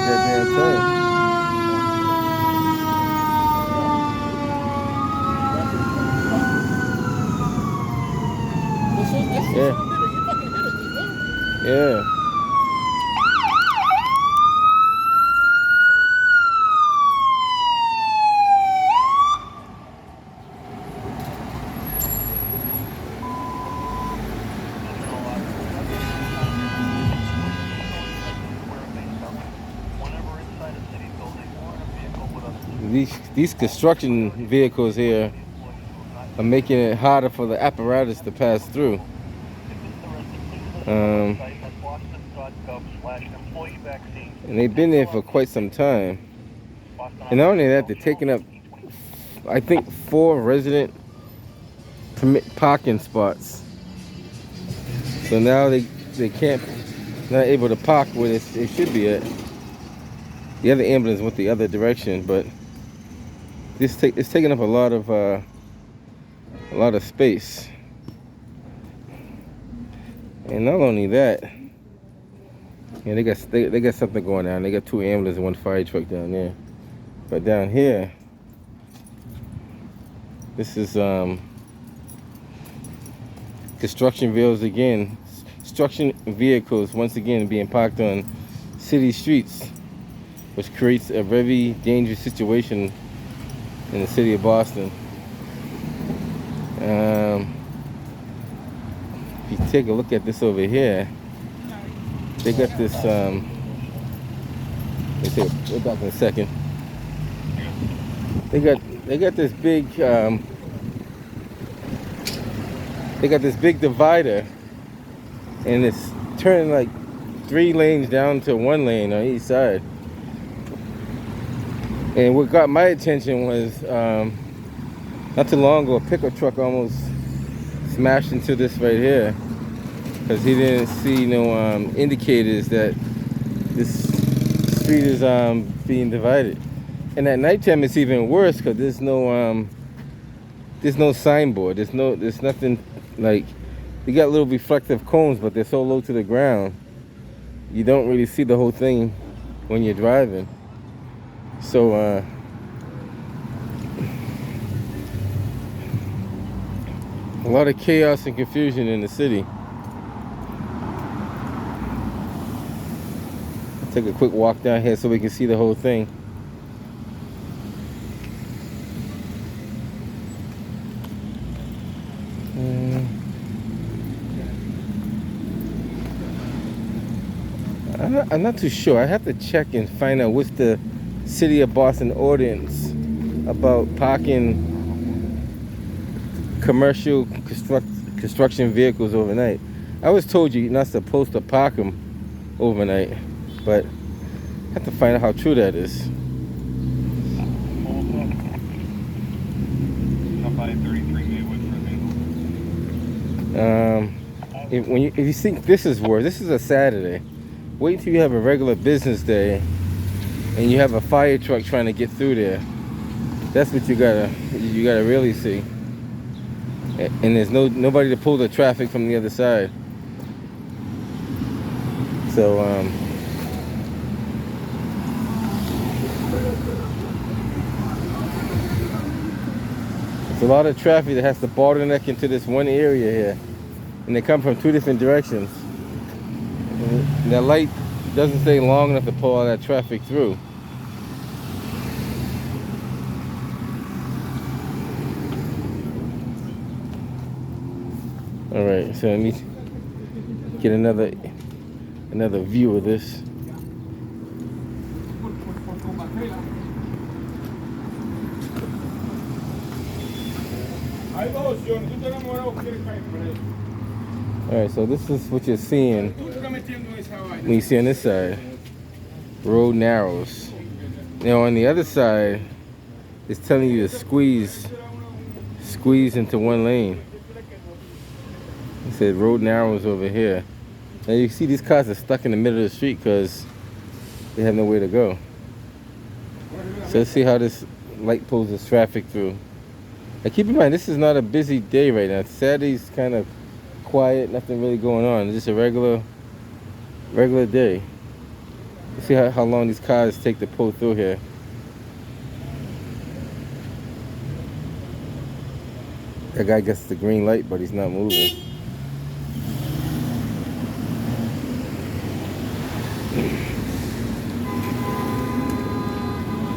that damn turn. Yeah. Yeah. These construction vehicles here are making it harder for the apparatus to pass through. And they've been there for quite some time. And not only that, they're taking up, I think, 4 resident permit parking spots. So now they can't, not able to park where they should be at. The other ambulance went the other direction, but it's taking up a lot of space. And not only that, yeah, they got something going on. They got 2 ambulances and 1 fire truck down there. But down here, this is construction vehicles once again being parked on city streets, which creates a very dangerous situation in the city of Boston. If you take a look at this over here, they got this. We're back in a second. They got this big. They got this big divider, and it's turning like 3 lanes down to 1 lane on each side. And what got my attention was not too long ago, a pickup truck almost smashed into this right here because he didn't see no indicators that this street is being divided. And at nighttime it's even worse because there's no signboard. There's nothing. Like, you got little reflective cones, but they're so low to the ground you don't really see the whole thing when you're driving. So a lot of chaos and confusion in the city. I'll take a quick walk down here so we can see the whole thing. I'm not too sure. I have to check and find out what's the City of Boston ordinance about parking commercial construction vehicles overnight. I was told you're not supposed to park them overnight, but I have to find out how true that is. If you think this is worse, this is a Saturday. Wait until you have a regular business day and you have a fire truck trying to get through there. That's what you gotta really see. And there's nobody to pull the traffic from the other side. So it's a lot of traffic that has to bottleneck into this one area here, and they come from 2 different directions. And that light doesn't stay long enough to pull all that traffic through. All right, so let me get another view of this. All right, so this is what you're seeing when you see on this side. Road narrows. Now on the other side, it's telling you to squeeze into 1 lane. It said road narrows over here. Now you see these cars are stuck in the middle of the street because they have nowhere to go. So let's see how this light pulls this traffic through. Now keep in mind, this is not a busy day right now. Saturday's kind of quiet, nothing really going on. It's just a regular day. See how long these cars take to pull through here. That guy gets the green light, but he's not moving.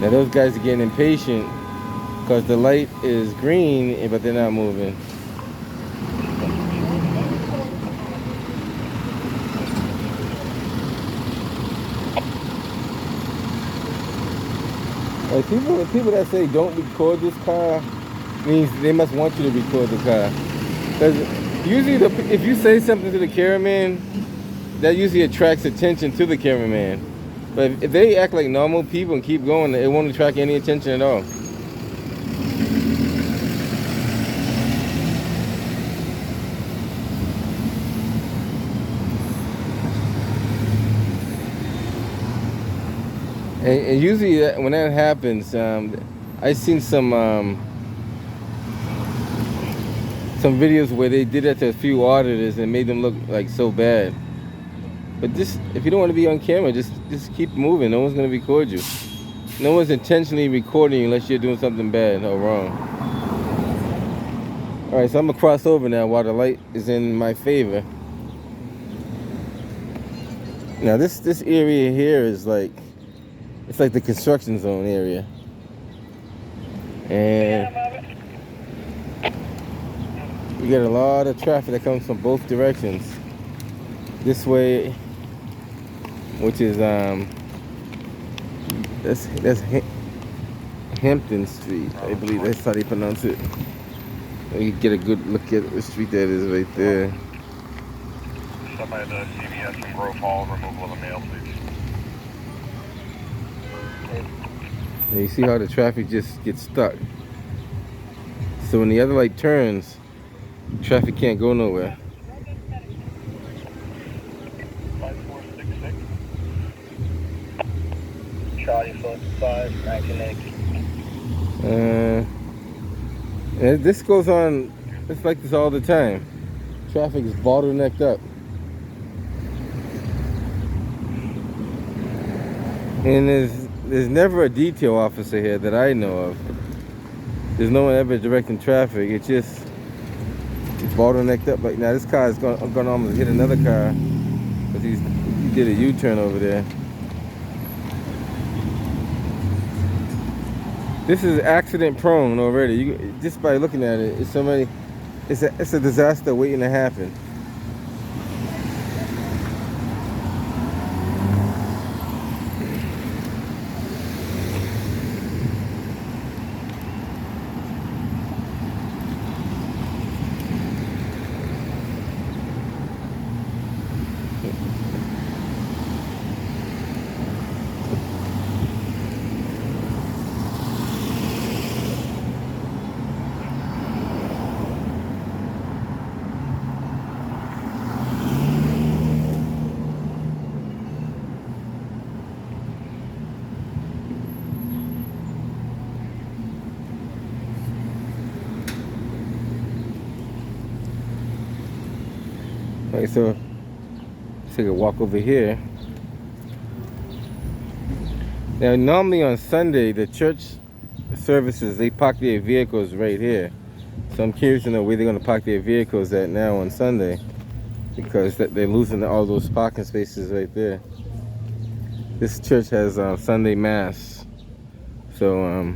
Now those guys are getting impatient because the light is green, but they're not moving. Like people that say don't record this car means they must want you to record the car. Because usually if you say something to the cameraman, that usually attracts attention to the cameraman. But if they act like normal people and keep going, it won't attract any attention at all. And usually when that happens, I've seen some videos where they did that to a few auditors and made them look like so bad. But just if you don't want to be on camera, just keep moving. No one's gonna record you. No one's intentionally recording you unless you're doing something bad or wrong. All right, so I'm gonna cross over now while the light is in my favor. Now this area here is like, it's like the construction zone area. And you get a lot of traffic that comes from both directions. This way, which is that's Hampton Street, I believe that's how they pronounce it. You can get a good look at the street that is right there. Stop by the CVS in Grove Hall, removal of a mail, please. Now you see how the traffic just gets stuck. So when the other light turns, traffic can't go nowhere. 5466. Charlie 45, 1980. And this goes on, it's like this all the time. Traffic is bottlenecked up. And there's never a detail officer here that I know of. There's no one ever directing traffic. It's bottlenecked up. Like now, this car is going to almost hit another car because he did a U-turn over there. This is accident prone already. Just by looking at it, it's a disaster waiting to happen. All right, so let's take a walk over here. Now, normally on Sunday, the church services, they park their vehicles right here. So I'm curious to know where they're going to park their vehicles at now on Sunday, because they're losing all those parking spaces right there. This church has Sunday Mass. So,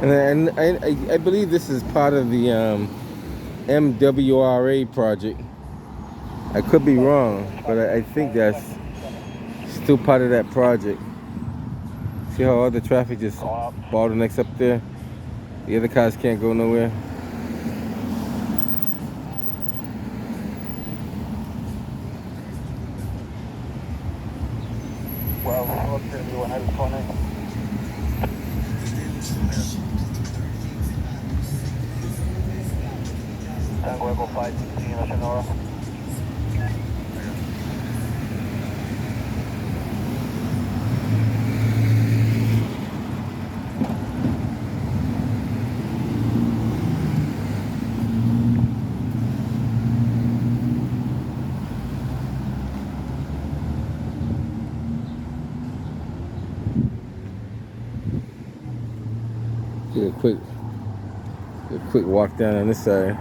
and I believe this is part of the MWRA project. I could be wrong, but I think that's still part of that project. See how all the traffic just bottlenecks up there? The other cars can't go nowhere. Well, what's going to be 120? Tango Echo 516, Sonora. quick walk down on this side.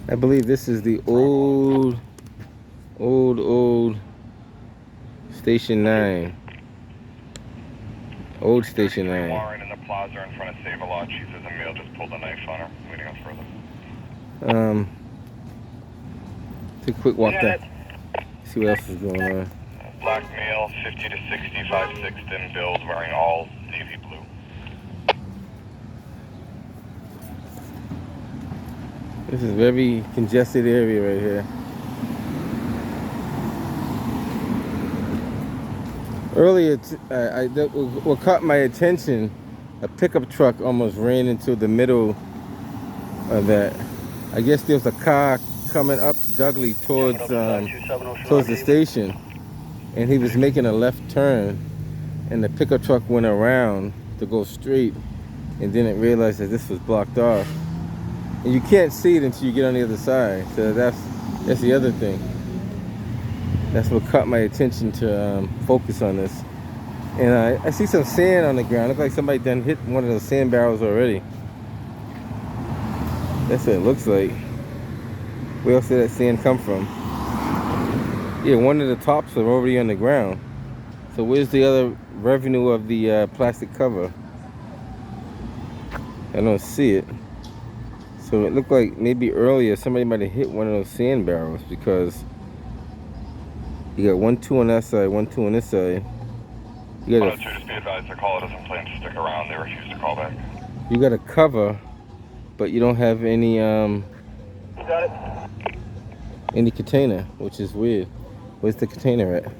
I believe this is the old Station 9. Old Station 9. Warren in the plaza in front of Save-A-Lot. She says a male just pulled a knife on her. Waiting us further. Take a quick walk down. See what else is going on. Black male, 50 to 65, 6'10", build, wearing all navy blue. This is a very congested area right here. Earlier, what caught my attention, a pickup truck almost ran into the middle of that. I guess there was a car coming up Dudley towards the station, and he was making a left turn, and the pickup truck went around to go straight, and then it realized that this was blocked off. And you can't see it until you get on the other side. So that's the other thing. That's what caught my attention to focus on this. And I see some sand on the ground. Looks like somebody done hit one of those sand barrels already. That's what it looks like. Where else did that sand come from? Yeah, one of the tops are already on the ground. So where's the other revenue of the plastic cover? I don't see it. So it looked like maybe earlier somebody might have hit one of those sand barrels, because you got 1-2 on that side, 1-2 on this side. You got 102, just be advised, their caller doesn't plan to stick around. They refuse to call back. You got a cover, but you don't have any any container, which is weird. Where's the container at?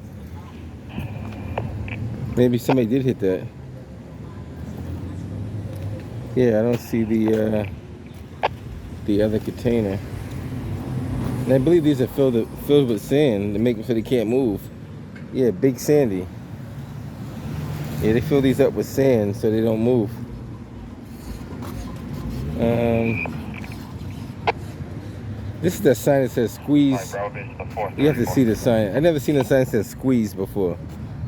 Maybe somebody did hit that. Yeah, I don't see the other container. And I believe these are filled with sand to make them so they can't move. Yeah, big sandy. Yeah, they fill these up with sand so they don't move. This is the sign that says squeeze. You have to see the sign. I never seen a sign that says squeeze before.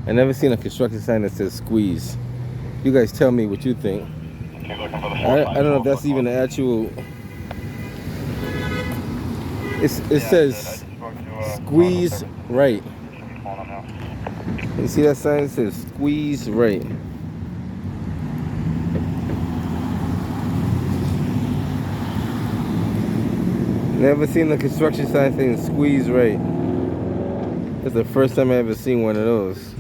I never seen a construction sign that says squeeze. You guys tell me what you think. I don't know if that's even the actual. It says squeeze right. You see that sign? It says squeeze right. Never seen the construction sign saying squeeze right. That's the first time I ever seen one of those.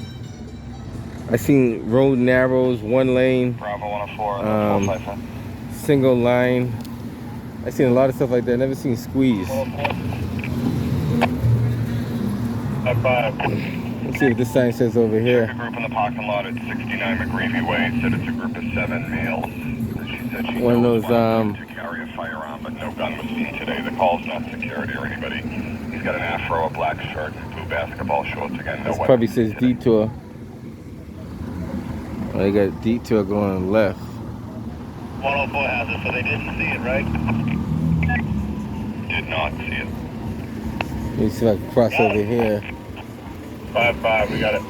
I seen road narrows, one lane, Bravo 104, single line. I seen a lot of stuff like that. Never seen squeeze. Let's see what this sign says over here. A group in the parking lot at 69 McGreevy Way said it's a group of 7 males. She said she one of those to carry a firearm, but no gun was seen today. The call's not security or anybody. He's got an afro, a black shirt, blue basketball shorts. Again, no this weapons probably says today. detour. Oh, they got detour going left. 104 has it, so they didn't see it, right? Did not see it. Let me see if I can cross over here. 5-5, we got it.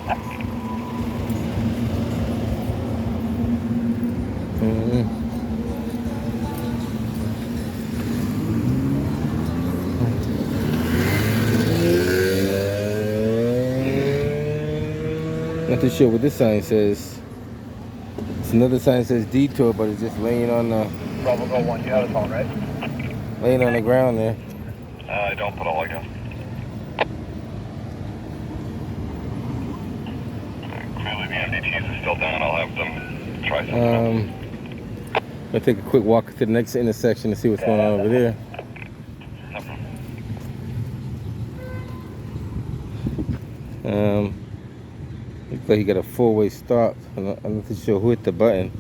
Not too sure what this sign says. It's another sign that says detour, but it's just laying on the. Bravo 1, you have a phone, right? Laying on the ground there. I don't put all I got. Clearly the MDTs are still down. I'll have them try something else. I'll take a quick walk to the next intersection to see what's going on over there. Looks like he got a four-way stop. I'm not too sure who hit the button.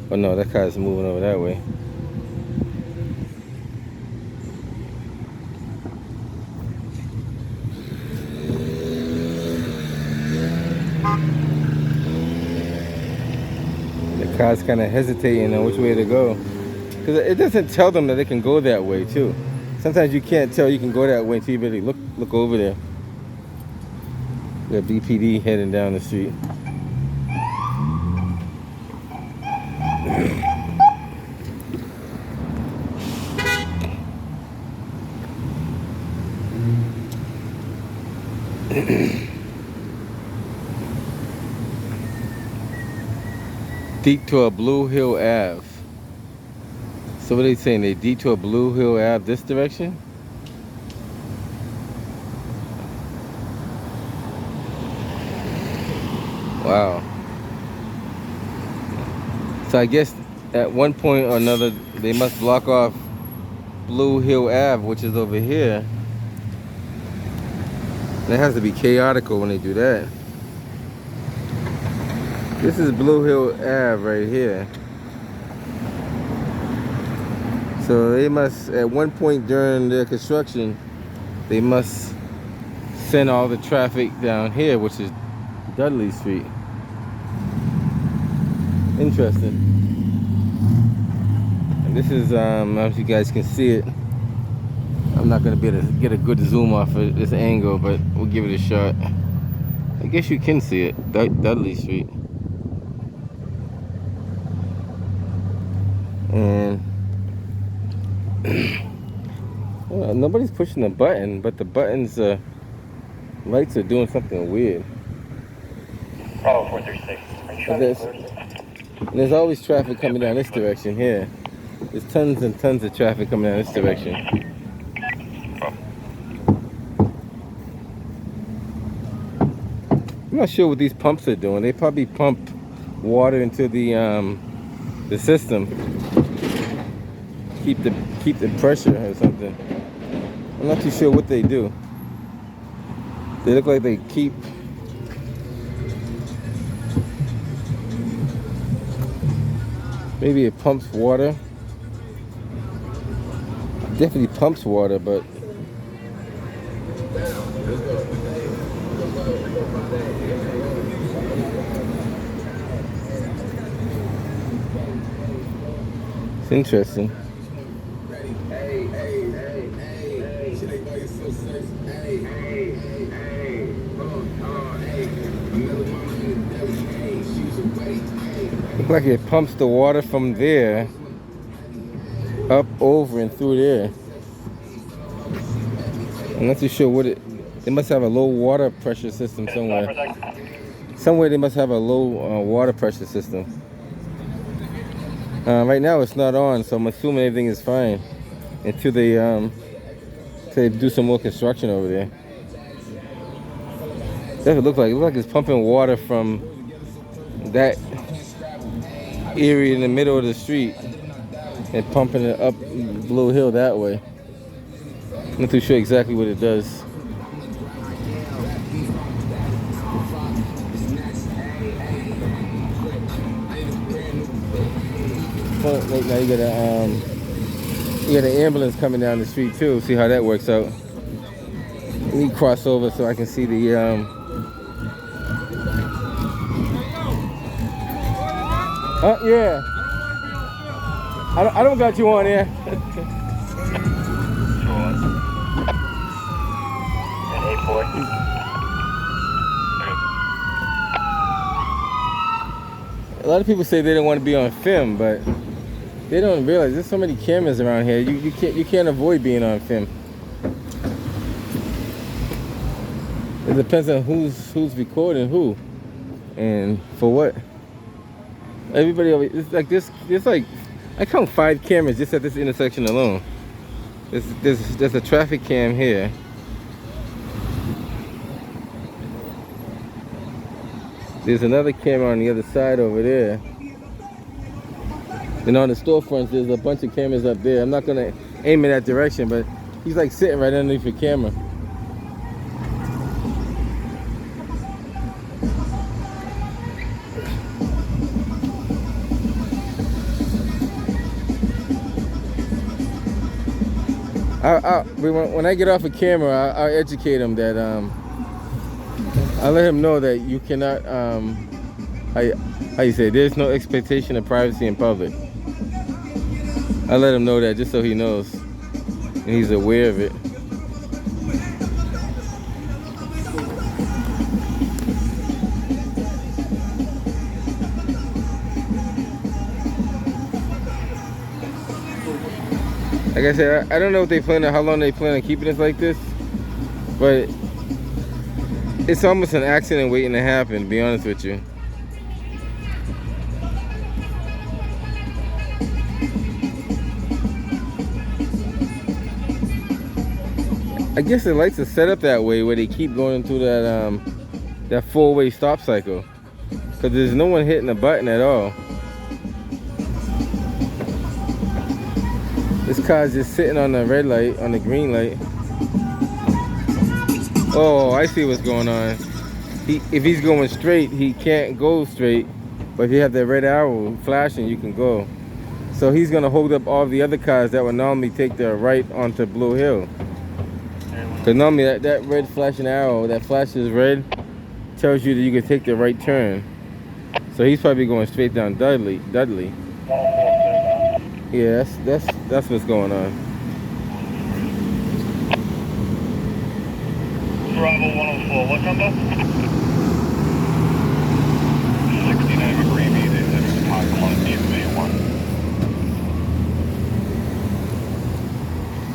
Oh no, that car's moving over that way. The car's kind of hesitating on which way to go. Because it doesn't tell them that they can go that way too. Sometimes you can't tell you can go that way until you really look over there. We got BPD heading down the street. Detour Blue Hill Ave. So what are they saying? They detour Blue Hill Ave this direction? Wow. So I guess at one point or another they must block off Blue Hill Ave, which is over here. And it has to be chaotical when they do that. This is Blue Hill Ave right here. So they must, at one point during their construction, they must send all the traffic down here, which is Dudley Street. Interesting. And this is, I don't know if you guys can see it. I'm not gonna be able to get a good zoom off of this angle, but we'll give it a shot. I guess you can see it, Dudley Street. And well, nobody's pushing the button, but the buttons, lights are doing something weird. Bravo 436. There's always traffic coming down this direction here. There's tons and tons of traffic coming down this direction. I'm not sure what these pumps are doing. They probably pump water into the system. Keep the pressure or something. I'm not too sure what they do. They look like they keep. Maybe it pumps water. Definitely pumps water, but it's interesting. Looks like it pumps the water from there up, over, and through there. I'm not too sure what it. They must have a low water pressure system somewhere. Somewhere they must have a low water pressure system. Right now it's not on, so I'm assuming everything is fine until they do some more construction over there. That's what it looks like. It looks like it's pumping water from that area in the middle of the street and pumping it up Blue Hill that way. I'm not too sure exactly what it does. Well, right now you got an ambulance coming down the street too. See how that works out. Let me cross over so I can see the yeah. I don't got you on there. A lot of people say they don't want to be on film, but they don't realize there's so many cameras around here. You can't avoid being on film. It depends on who's recording who and for what. Everybody over, it's like this. It's like I count 5 cameras just at this intersection alone. There's a traffic cam here. There's another camera on the other side over there. And on the storefronts, there's a bunch of cameras up there. I'm not gonna aim in that direction, but he's like sitting right underneath the camera. When I get off a camera, I'll educate him that I'll let him know that you cannot how you say, there's no expectation of privacy in public. I let him know that just so he knows and he's aware of it. Like I said, I don't know what they plan on, how long they plan on keeping this like this, but it's almost an accident waiting to happen, to be honest with you. I guess the lights are set up that way where they keep going through that four-way stop cycle, because there's no one hitting the button at all. This car's just sitting on the red light, on the green light. Oh, I see what's going on. If he's going straight, he can't go straight. But if you have that red arrow flashing, you can go. So he's gonna hold up all the other cars that would normally take the right onto Blue Hill. Because normally that red flashing arrow, that flashes red, tells you that you can take the right turn. So he's probably going straight down Dudley. Yeah, that's what's going on. Bravo 104, what number? 69 McCreevy, they said it was hot Columbia May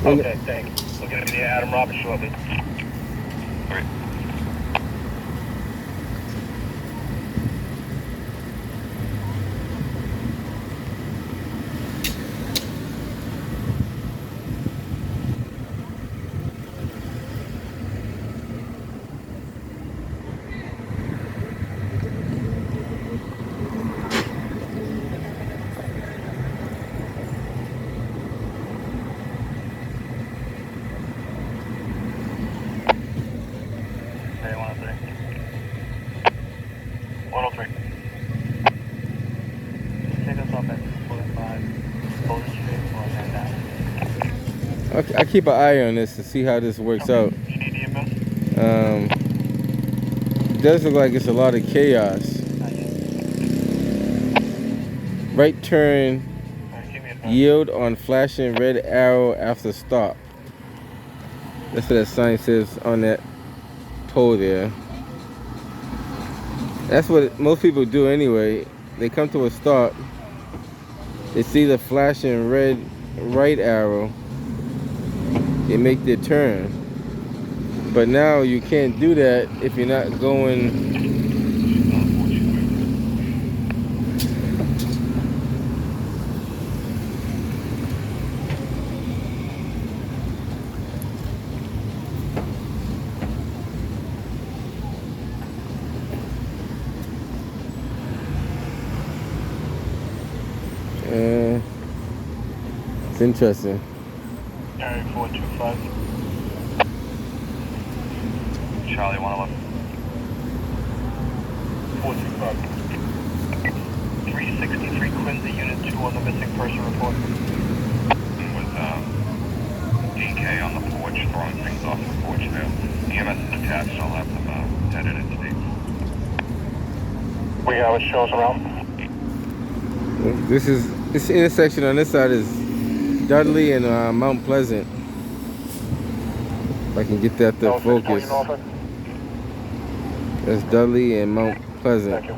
1. Okay, thanks. We're going to be near Adam Roberts shortly. Great. Okay, 103. 103. Take us off at 245. Bowden Street, going down. I keep an eye on this to see how this works out. You need EMS? It does look like it's a lot of chaos. Right turn, yield on flashing red arrow after stop. That's what that sign says on that pole there. That's what most people do anyway. They come to a stop, they see the flashing red right arrow, they make their turn. But now you can't do that if you're not going. It's interesting. Area 425. Charlie 111. 425. 363 Quincy, Unit 2 on the missing person report. With DK on the porch, throwing things off the porch there. EMS is attached, I'll have them headed into States. We have a shows around. This intersection on this side is Dudley and Mount Pleasant. If I can get that to focus. That's Dudley and Mount Pleasant. Thank you.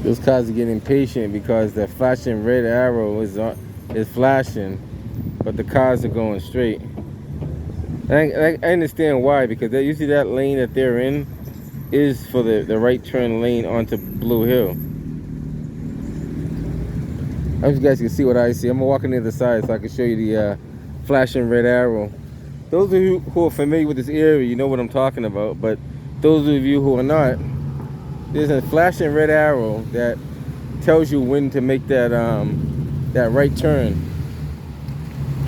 Those cars are getting impatient because the flashing red arrow is flashing, but the cars are going straight. I understand why, because usually that lane that they're in is for the right turn lane onto Blue Hill. hope you guys can see what I see. I'm gonna walk on the other side so I can show you the flashing red arrow. Those of you who are familiar with this area, you know what I'm talking about. But those of you who are not, there's a flashing red arrow that tells you when to make that that right turn.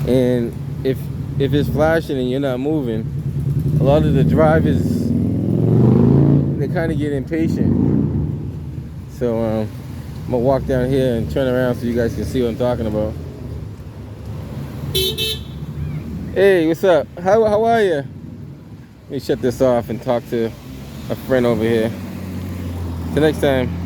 And if it's flashing and you're not moving, a lot of the drivers, they kind of get impatient. So I'm gonna walk down here and turn around so you guys can see what I'm talking about. Hey, what's up? How are you? Let me shut this off and talk to a friend over here. Till next time.